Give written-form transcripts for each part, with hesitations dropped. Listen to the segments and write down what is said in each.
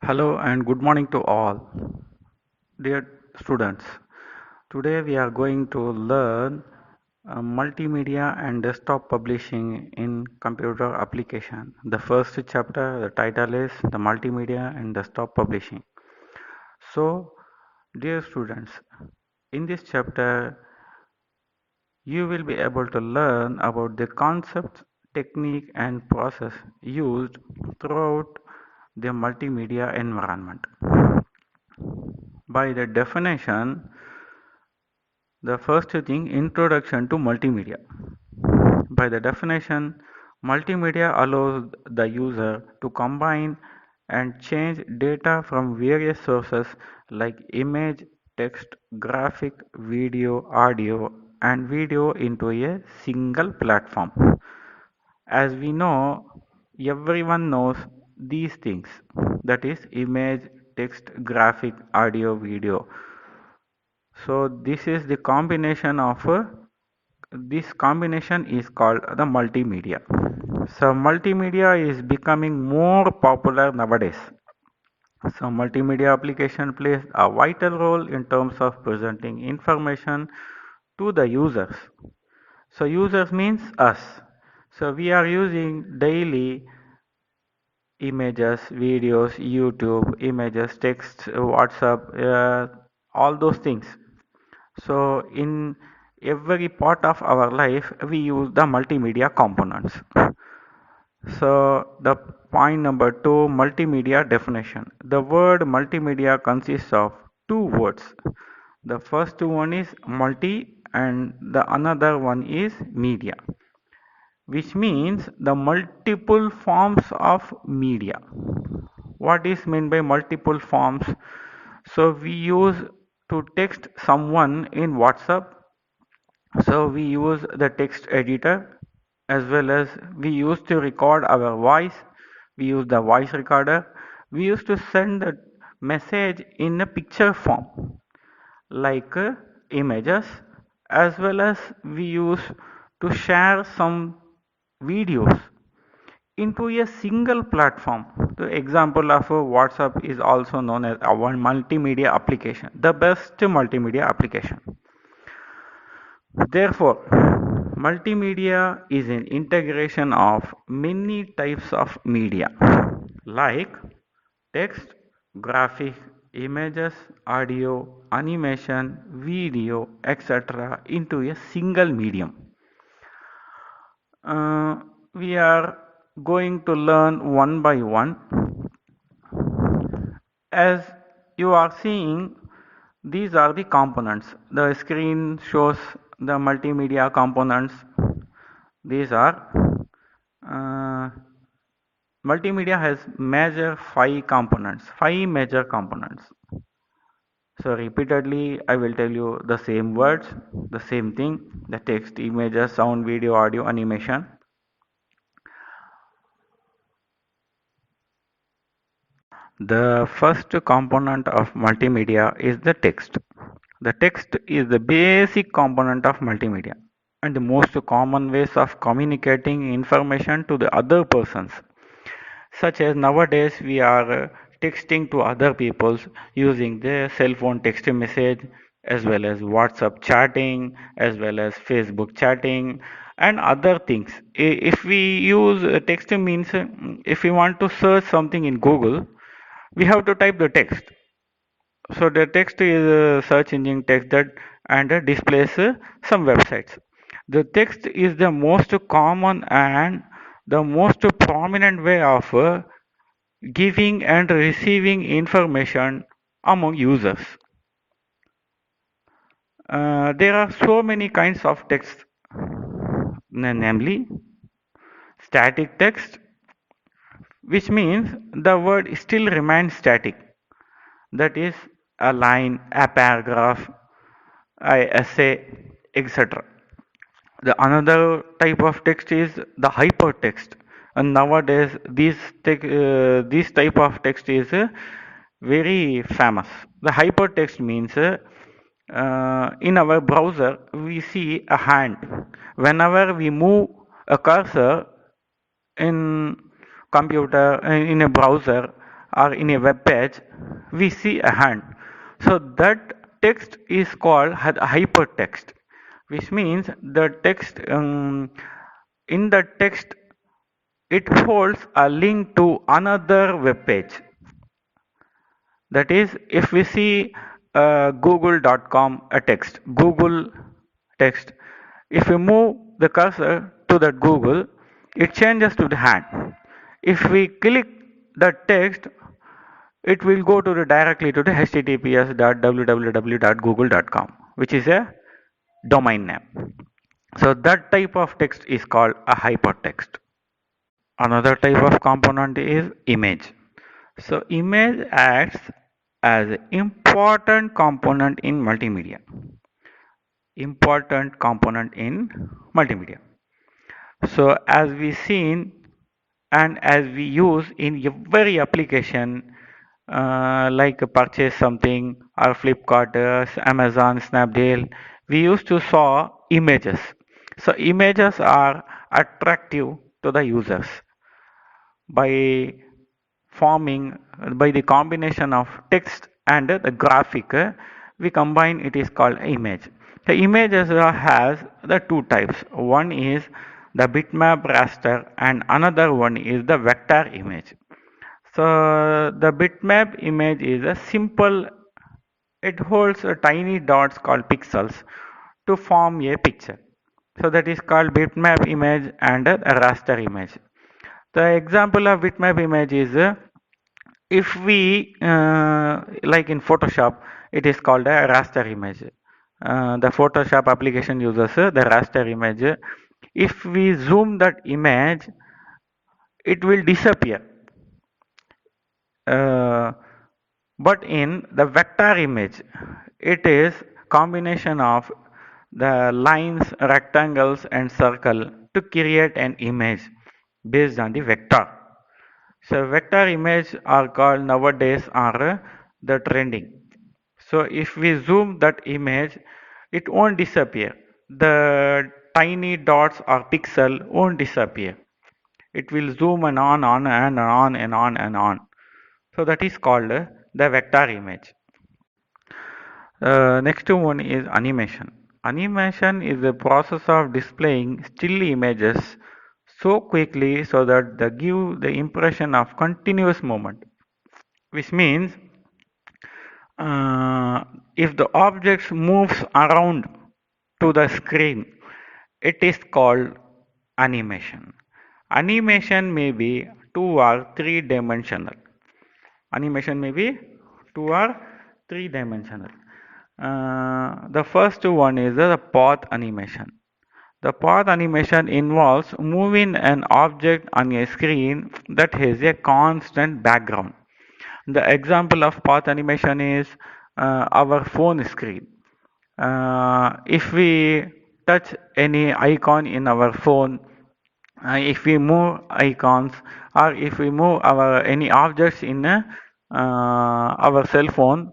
Hello and good morning to all. Dear students, today we are going to learn multimedia and desktop publishing in computer application. The first chapter, the title is the multimedia and desktop publishing. So, dear students, in this chapter you will be able to learn about the concepts, technique and process used throughout the multimedia environment. By the definition, the first thing, introduction to multimedia. By the definition, multimedia allows the user to combine and change data from various sources like image, text, graphic, video, audio, and video into a single platform. As we know, everyone knows these things, that is image, text, graphic, audio, video. So this combination is called the multimedia. So multimedia is becoming more popular nowadays. So multimedia application plays a vital role in terms of presenting information to the users. So users means us. So we are using daily images, videos, YouTube, images, text, WhatsApp, all those things. So in every part of our life, we use the multimedia components. So the point number two, multimedia definition. The word multimedia consists of two words. The first one is multi and the another one is media, which means the multiple forms of media. What is meant by multiple forms? So we use to text someone in WhatsApp. So we use the text editor, as well as we used to record our voice. We use the voice recorder. We used to send the message in a picture form like images, as well as we use to share some videos into a single platform. The example of WhatsApp is also known as our multimedia application, the best multimedia application. Therefore, multimedia is an integration of many types of media like text, graphic, images, audio, animation, video, etc. into a single medium. We are going to learn one by one. As you are seeing, these are the components. The screen shows the multimedia components. These are uh, multimedia has five major components. So repeatedly I will tell you the same words, the same thing: the text, images, sound, video, audio, animation. The first component of multimedia is the text. The text is the basic component of multimedia and the most common ways of communicating information to the other persons. Such as nowadays we are texting to other people using the cell phone text message, as well as WhatsApp chatting, as well as Facebook chatting and other things. If we use text means if we want to search something in Google, we have to type the text. So the text is a search engine text that and displays some websites. The text is the most common and the most prominent way of giving and receiving information among users. There are so many kinds of text, namely static text, which means the word still remains static. That is a line, a paragraph, a essay, etc. The another type of text is the hypertext, and nowadays this type of text is very famous. The hypertext means in our browser we see a hand. Whenever we move a cursor in computer in a browser, or in a web page, we see a hand. So that text is called hypertext, which means the text in the text it holds a link to another web page. That is, if we see google.com a text, Google text, if we move the cursor to that Google, it changes to the hand. If we click the text, it will go to directly to the https://www.google.com, which is a domain name. So that type of text is called a hypertext. Another type of component is image. So image acts as an important component in multimedia. Important component in multimedia. So as we seen and as we use in every application like purchase something or Flipkart, Amazon, Snapdeal, we used to saw images. So images are attractive to the users by forming by the combination of text and the graphic. We combine, it is called image. The images has the two types. One is the bitmap raster and another one is the vector image. So the bitmap image is a simple, it holds a tiny dots called pixels to form a picture. So that is called bitmap image and a raster image. The example of bitmap image is if we like in Photoshop, it is called a raster image. The Photoshop application uses the raster image. If we zoom that image, it will disappear. Uh, but in the vector image, it is combination of the lines, rectangles and circle to create an image based on the vector. So vector image are called nowadays are the trending. So if we zoom that image, it won't disappear. The tiny dots or pixel won't disappear. It will zoom and on and on and on and on. So that is called the vector image. Next one is animation. Animation is the process of displaying still images so quickly so that they give the impression of continuous movement, which means if the object moves around to the screen, it is called animation. Animation may be two or three dimensional. Animation may be two or three dimensional. The first one is the path animation. The path animation involves moving an object on a screen that has a constant background. The example of path animation is our phone screen. If we touch any icon in our phone, if we move icons or if we move our any objects in our cell phone,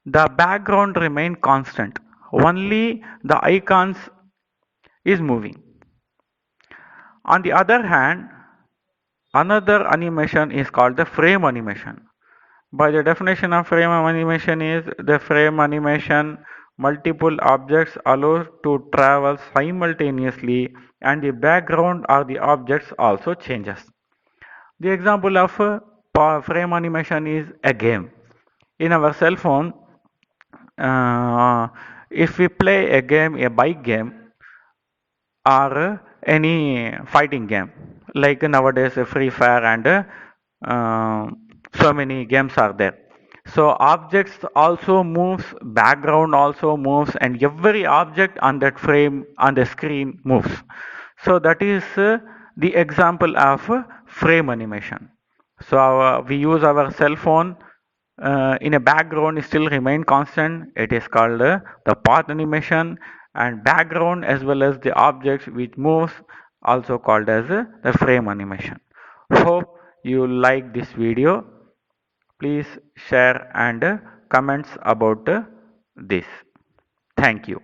the background remain constant. Only the icons is moving. On the other hand, another animation is called the frame animation. By the definition of frame animation is the frame animation multiple objects allow to travel simultaneously and the background or the objects also changes. The example of frame animation is a game. In our cell phone, if we play a game, a bike game, or any fighting game, like nowadays Free Fire and so many games are there. So objects also moves, background also moves, and every object on that frame on the screen moves. So that is the example of frame animation. So we use our cell phone in a background still remain constant. It is called the path animation, and background as well as the objects which moves also called as the frame animation. Hope you like this video. Please share and comments about this. Thank you.